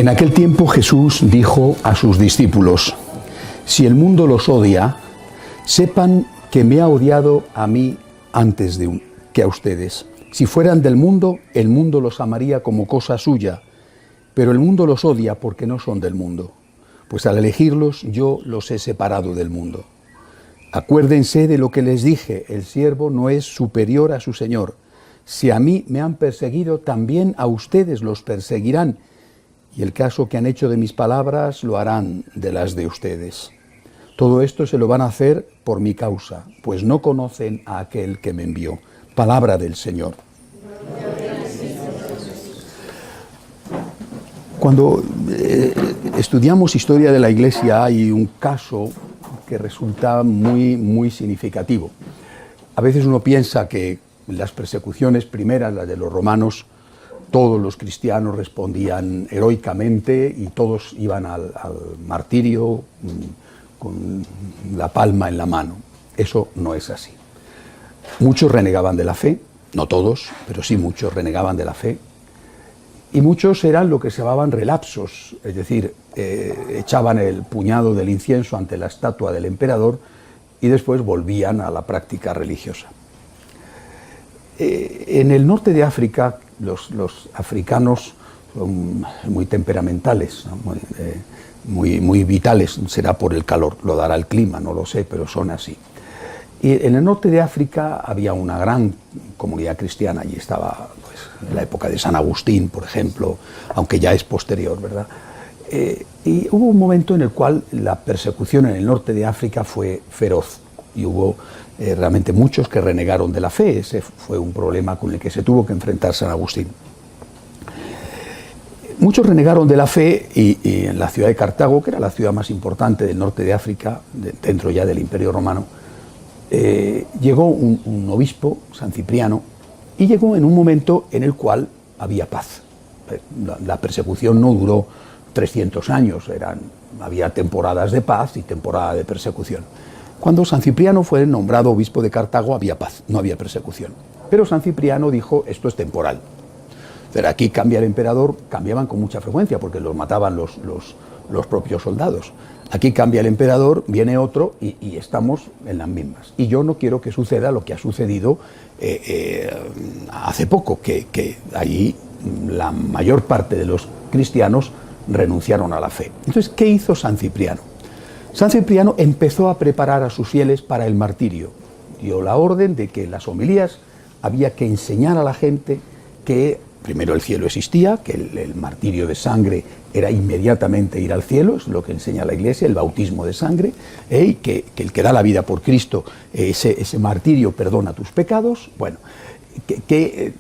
En aquel tiempo Jesús dijo a sus discípulos: si el mundo los odia, sepan que me ha odiado a mí antes que a ustedes. Si fueran del mundo, el mundo los amaría como cosa suya, pero el mundo los odia porque no son del mundo, pues al elegirlos yo los he separado del mundo. Acuérdense de lo que les dije: el siervo no es superior a su señor. Si a mí me han perseguido, también a ustedes los perseguirán, y el caso que han hecho de mis palabras lo harán de las de ustedes. Todo esto se lo van a hacer por mi causa, pues no conocen a aquel que me envió. Palabra del Señor. Cuando estudiamos historia de la Iglesia hay un caso que resulta muy significativo. A veces uno piensa que las persecuciones primeras, las de los romanos, todos los cristianos respondían heroicamente y todos iban al martirio con la palma en la mano. Eso no es así. Muchos renegaban de la fe, no todos, pero sí muchos renegaban de la fe, y muchos eran lo que se llamaban relapsos, es decir, echaban el puñado del incienso ante la estatua del emperador y después volvían a la práctica religiosa. En el norte de África, los africanos son muy temperamentales, ¿no? muy vitales. Será por el calor, lo dará el clima, no lo sé, pero son así. Y en el norte de África había una gran comunidad cristiana. Allí estaba en la época de San Agustín, por ejemplo, aunque ya es posterior, ¿verdad? Y hubo un momento en el cual la persecución en el norte de África fue feroz y hubo realmente muchos que renegaron de la fe. Ese fue un problema con el que se tuvo que enfrentar San Agustín. Muchos renegaron de la fe y en la ciudad de Cartago, que era la ciudad más importante del norte de África, dentro ya del Imperio Romano, llegó un obispo, San Cipriano, y llegó en un momento en el cual había paz. La persecución no duró 300 años, había temporadas de paz y temporada de persecución. Cuando San Cipriano fue nombrado obispo de Cartago había paz, no había persecución. Pero San Cipriano dijo: esto es temporal. Pero aquí cambia el emperador, cambiaban con mucha frecuencia porque los mataban los propios soldados. Aquí cambia el emperador, viene otro y estamos en las mismas. Y yo no quiero que suceda lo que ha sucedido hace poco, que allí la mayor parte de los cristianos renunciaron a la fe. Entonces, ¿qué hizo San Cipriano? San Cipriano empezó a preparar a sus fieles para el martirio. Dio la orden de que en las homilías había que enseñar a la gente que primero el cielo existía, que el martirio de sangre era inmediatamente ir al cielo, es lo que enseña la Iglesia, el bautismo de sangre, y que el que da la vida por Cristo, ese martirio perdona tus pecados. Bueno, que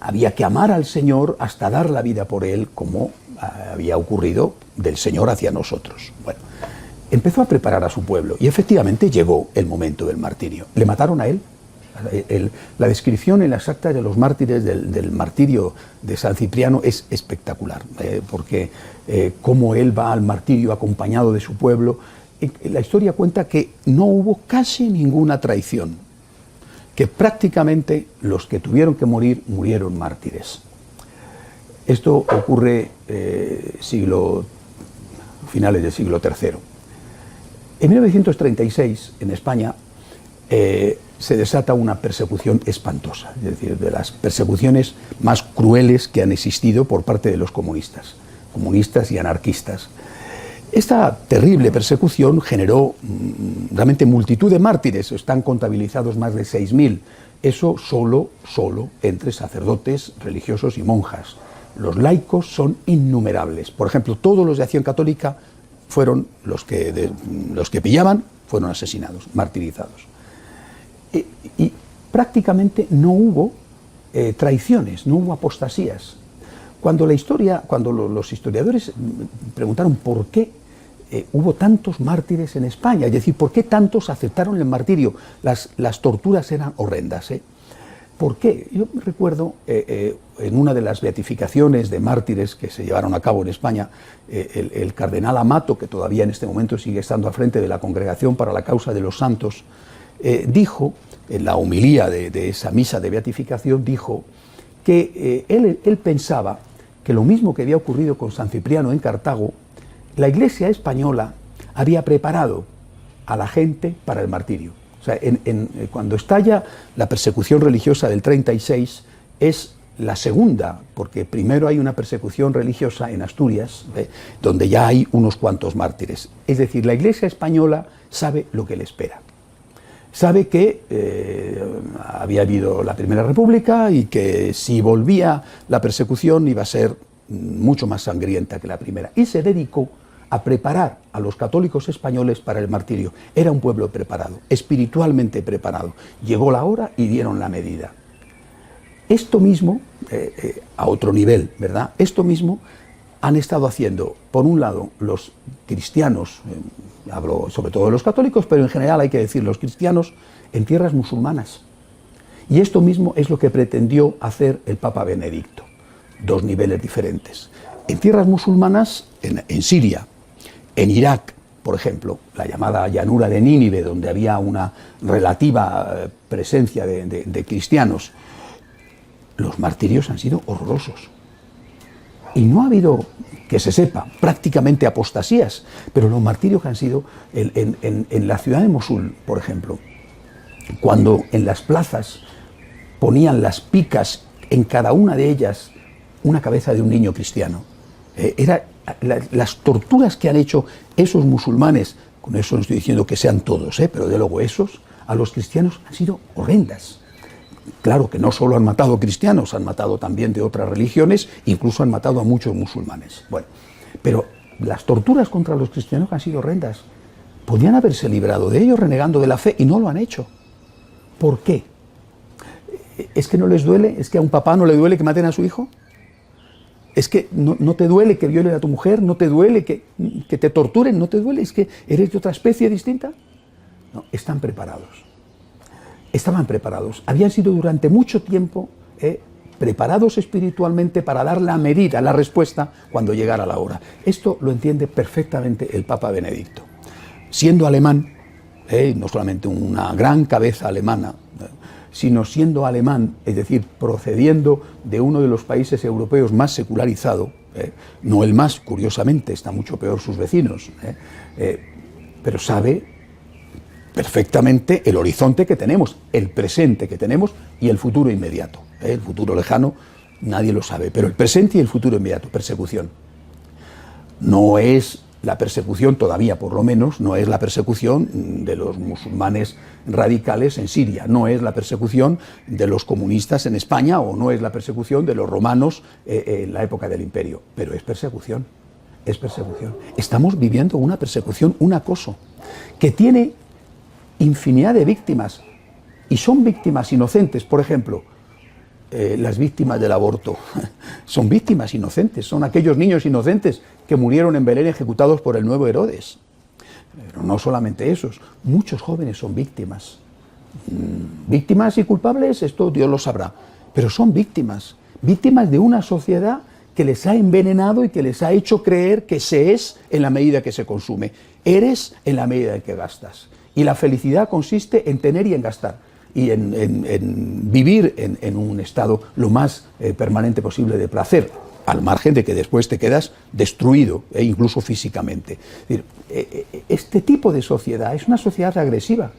había que amar al Señor hasta dar la vida por Él, como había ocurrido del Señor hacia nosotros. Bueno, empezó a preparar a su pueblo y efectivamente llegó el momento del martirio. ¿Le mataron a él? La descripción en las actas de los mártires del martirio de San Cipriano es espectacular, porque cómo él va al martirio acompañado de su pueblo. La historia cuenta que no hubo casi ninguna traición, que prácticamente los que tuvieron que morir murieron mártires. Esto ocurre finales del siglo III. En 1936, en España, se desata una persecución espantosa, es decir, de las persecuciones más crueles que han existido por parte de los comunistas y anarquistas. Esta terrible persecución generó realmente multitud de mártires, están contabilizados más de 6.000, eso solo entre sacerdotes, religiosos y monjas. Los laicos son innumerables. Por ejemplo, todos los de Acción Católica fueron los que pillaban, fueron asesinados, martirizados. Y prácticamente no hubo traiciones, no hubo apostasías. Cuando los historiadores preguntaron por qué hubo tantos mártires en España, es decir, por qué tantos aceptaron el martirio, las torturas eran horrendas. ¿Por qué? Yo recuerdo en una de las beatificaciones de mártires que se llevaron a cabo en España, el cardenal Amato, que todavía en este momento sigue estando al frente de la Congregación para la Causa de los Santos, dijo, en la homilía de esa misa de beatificación, dijo que él pensaba que lo mismo que había ocurrido con San Cipriano en Cartago, la Iglesia española había preparado a la gente para el martirio. O sea, cuando estalla la persecución religiosa del 36, es la segunda, porque primero hay una persecución religiosa en Asturias, donde ya hay unos cuantos mártires. Es decir, la Iglesia española sabe lo que le espera. Sabe que había habido la Primera República y que si volvía la persecución iba a ser mucho más sangrienta que la primera. Y se dedicó a preparar a los católicos españoles para el martirio. Era un pueblo preparado, espiritualmente preparado. Llegó la hora y dieron la medida. Esto mismo, a otro nivel, ¿verdad? Esto mismo han estado haciendo, por un lado, los cristianos, hablo sobre todo de los católicos, pero en general hay que decir los cristianos, en tierras musulmanas. Y esto mismo es lo que pretendió hacer el Papa Benedicto. Dos niveles diferentes. En tierras musulmanas, en Siria, en Irak, por ejemplo, la llamada llanura de Nínive, donde había una relativa presencia de cristianos, los martirios han sido horrorosos. Y no ha habido, que se sepa, prácticamente apostasías, pero los martirios que han sido en la ciudad de Mosul, por ejemplo, cuando en las plazas ponían las picas en cada una de ellas una cabeza de un niño cristiano. Las torturas que han hecho esos musulmanes, con eso no estoy diciendo que sean todos, pero de luego esos, a los cristianos han sido horrendas. Claro que no solo han matado cristianos, han matado también de otras religiones, incluso han matado a muchos musulmanes. Bueno, pero las torturas contra los cristianos han sido horrendas. Podían haberse librado de ellos renegando de la fe y no lo han hecho. ¿Por qué? ¿Es que no les duele? ¿Es que a un papá no le duele que maten a su hijo? ¿Es que no te duele que violen a tu mujer? ¿No te duele que te torturen? ¿No te duele? ¿Es que eres de otra especie distinta? No, están preparados. Estaban preparados. Habían sido durante mucho tiempo preparados espiritualmente para dar la medida, la respuesta, cuando llegara la hora. Esto lo entiende perfectamente el Papa Benedicto. Siendo alemán, no solamente una gran cabeza alemana, sino siendo alemán, es decir, procediendo de uno de los países europeos más secularizados, no el más, curiosamente, está mucho peor sus vecinos, pero sabe perfectamente el horizonte que tenemos, el presente que tenemos y el futuro inmediato. El futuro lejano nadie lo sabe, pero el presente y el futuro inmediato, persecución. No es la persecución, todavía por lo menos, no es la persecución de los musulmanes radicales en Siria, no es la persecución de los comunistas en España o no es la persecución de los romanos en la época del imperio, pero es persecución, es persecución. Estamos viviendo una persecución, un acoso, que tiene infinidad de víctimas y son víctimas inocentes. Por ejemplo, las víctimas del aborto son víctimas inocentes, son aquellos niños inocentes que murieron en Belén ejecutados por el nuevo Herodes. Pero no solamente esos, muchos jóvenes son víctimas. Víctimas y culpables, esto Dios lo sabrá, pero son víctimas, víctimas de una sociedad que les ha envenenado y que les ha hecho creer que se es en la medida que se consume, eres en la medida en que gastas. Y la felicidad consiste en tener y en gastar, y en vivir en un estado lo más permanente posible de placer, al margen de que después te quedas destruido, incluso físicamente. Es decir, este tipo de sociedad es una sociedad agresiva,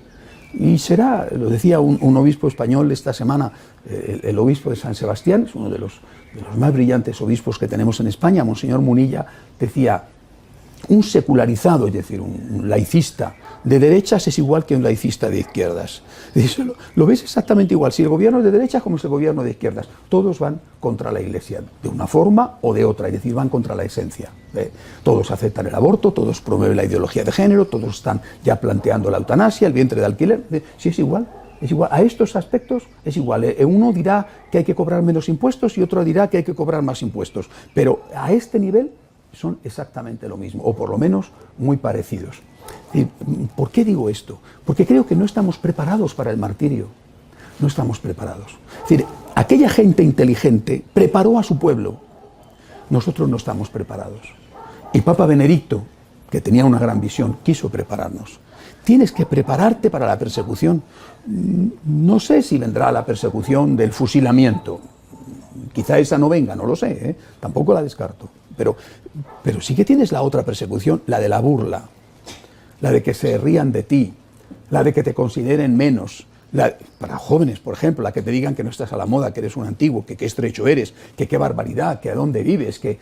y será, lo decía un obispo español esta semana, el obispo de San Sebastián, es uno de los más brillantes obispos que tenemos en España, Monseñor Munilla, decía: un secularizado, es decir, un laicista de derechas es igual que un laicista de izquierdas. Lo ves exactamente igual, si el gobierno es de derechas como si el gobierno de izquierdas. Todos van contra la Iglesia, de una forma o de otra, es decir, van contra la esencia. Todos aceptan el aborto, todos promueven la ideología de género, todos están ya planteando la eutanasia, el vientre de alquiler. Sí, es igual. Es igual, a estos aspectos es igual. Uno dirá que hay que cobrar menos impuestos y otro dirá que hay que cobrar más impuestos. Pero a este nivel son exactamente lo mismo, o por lo menos muy parecidos. ¿Por qué digo esto? Porque creo que no estamos preparados para el martirio. No estamos preparados. Es decir, aquella gente inteligente preparó a su pueblo. Nosotros no estamos preparados. Y Papa Benedicto, que tenía una gran visión, quiso prepararnos. Tienes que prepararte para la persecución. No sé si vendrá la persecución del fusilamiento. quizá esa no venga, no lo sé, ¿eh? Tampoco la descarto. Pero sí que tienes la otra persecución, la de la burla, la de que se rían de ti, la de que te consideren menos, para jóvenes, por ejemplo, la que te digan que no estás a la moda, que eres un antiguo, que qué estrecho eres, que qué barbaridad, que a dónde vives, que...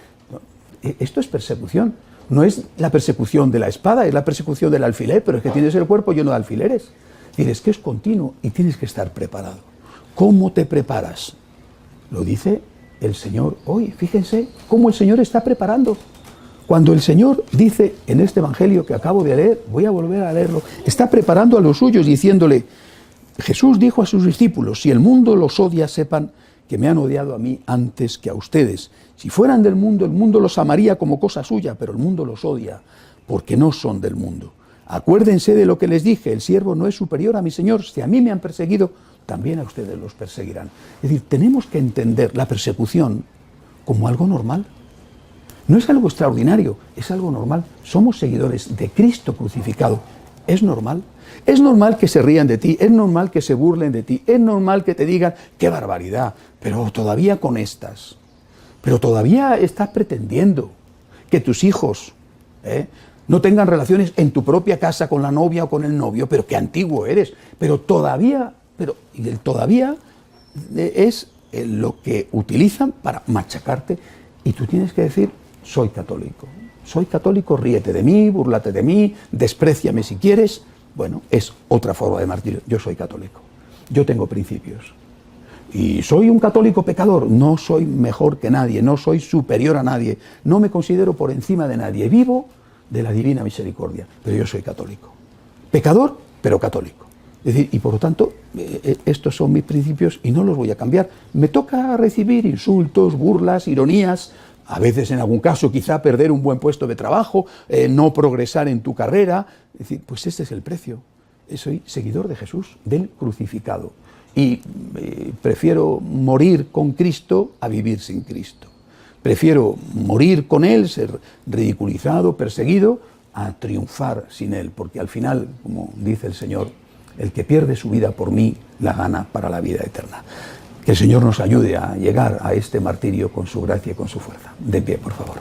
Esto es persecución. No es la persecución de la espada, es la persecución del alfiler, pero es que tienes el cuerpo lleno de alfileres. Es que es continuo y tienes que estar preparado. ¿Cómo te preparas? Lo dice el Señor hoy. Fíjense cómo el Señor está preparando. Cuando el Señor dice en este Evangelio que acabo de leer, voy a volver a leerlo, está preparando a los suyos diciéndole, Jesús dijo a sus discípulos, si el mundo los odia, sepan que me han odiado a mí antes que a ustedes. Si fueran del mundo, el mundo los amaría como cosa suya, pero el mundo los odia porque no son del mundo. Acuérdense de lo que les dije, el siervo no es superior a mi Señor. Si a mí me han perseguido, también a ustedes los perseguirán. Es decir, tenemos que entender la persecución como algo normal. No es algo extraordinario, es algo normal. Somos seguidores de Cristo crucificado. Es normal. Es normal que se rían de ti, es normal que se burlen de ti, es normal que te digan, qué barbaridad, pero todavía con estas. Pero todavía estás pretendiendo que tus hijos no tengan relaciones en tu propia casa con la novia o con el novio, pero qué antiguo eres. Pero todavía, y el todavía es lo que utilizan para machacarte. Y tú tienes que decir, soy católico, ríete de mí, búrlate de mí, despréciame si quieres. Bueno, es otra forma de martirio. Yo soy católico, yo tengo principios. Y soy un católico pecador, no soy mejor que nadie, no soy superior a nadie, no me considero por encima de nadie, vivo de la divina misericordia, pero yo soy católico. Pecador, pero católico. Es decir, y por lo tanto, estos son mis principios y no los voy a cambiar. Me toca recibir insultos, burlas, ironías, a veces en algún caso quizá perder un buen puesto de trabajo, no progresar en tu carrera. Es decir, pues este es el precio. Soy seguidor de Jesús, del crucificado. Y prefiero morir con Cristo a vivir sin Cristo. Prefiero morir con Él, ser ridiculizado, perseguido, a triunfar sin Él. Porque al final, como dice el Señor, el que pierde su vida por mí, la gana para la vida eterna. Que el Señor nos ayude a llegar a este martirio con su gracia y con su fuerza. De pie, por favor.